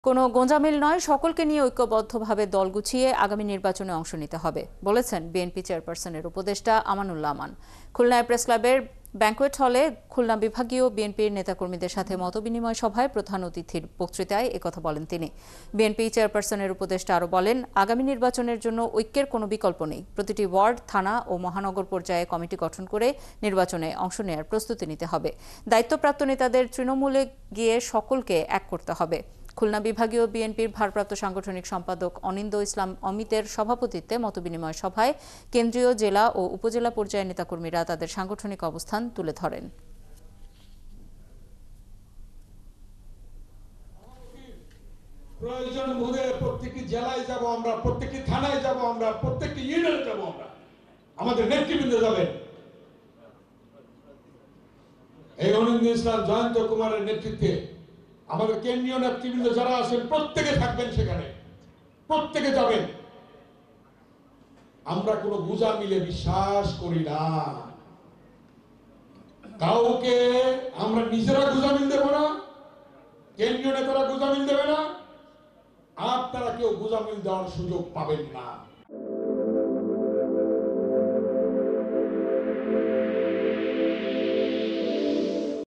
কোনো গোঁজামিল নয়, সকলকে নিয়ে ঐক্যবদ্ধভাবে দল গুছিয়ে আগামী নির্বাচনে অংশ নিতে হবে বলেছেন বিএনপি চেয়ারপারসনের উপদেষ্টা আমানুল্লাহ আমান। খুলনায় প্রেস ক্লাবের ব্যাংকোয়েট হলে খুলনা বিভাগীয় বিএনপির নেতাকর্মীদের সাথে মতবিনিময় সভায় প্রধান অতিথির বক্তৃতায় একথা বলেন তিনি। বিএনপি চেয়ারপারসনের উপদেষ্টা আরও বলেন, আগামী নির্বাচনের জন্য ঐক্যের কোনো বিকল্প নেই। প্রতিটি ওয়ার্ড, থানা ও মহানগর পর্যায়ে কমিটি গঠন করে নির্বাচনে অংশ নেওয়ার প্রস্তুতি নিতে হবে। দায়িত্বপ্রাপ্ত নেতাদের তৃণমূলে গিয়ে সকলকে এক করতে হবে। খুলনা বিভাগীয় বিএনপির ভারপ্রাপ্ত সাংগঠনিক সম্পাদক অনিন্দ ইসলাম অমিতের সভাপতিত্বে মতবিনিময় সভায় কেন্দ্রীয়, জেলা ও উপজেলা পর্যায়ের নেতাকর্মীরা তাদের সাংগঠনিক অবস্থান তুলে ধরেন। প্রয়োজন বোধে প্রত্যেকটি জেলায় যাব আমরা, প্রত্যেকটি থানায় যাব আমরা, প্রত্যেকটি ইউনিয়নে যাব আমরা, আমাদের নেতৃবৃন্দ যাবেন। এই অনিন্দ ইসলাম, জয়ন্ত কুমারের নেতৃত্বে আমাদের কেন্দ্রীয় নেতৃবৃন্দ যারা আছেন প্রত্যেকে থাকবেন, সেখানে প্রত্যেকে যাবেন। আমরা কোনো গুজা মিলে বিশ্বাস করি না, কাউকে আমরা নিজেরা গুজামিল দেব না, কেন্দ্রীয় নেতারা গুজামিল দেবে না, আপনারা কেউ গুজামিল দেওয়ার সুযোগ পাবেন না।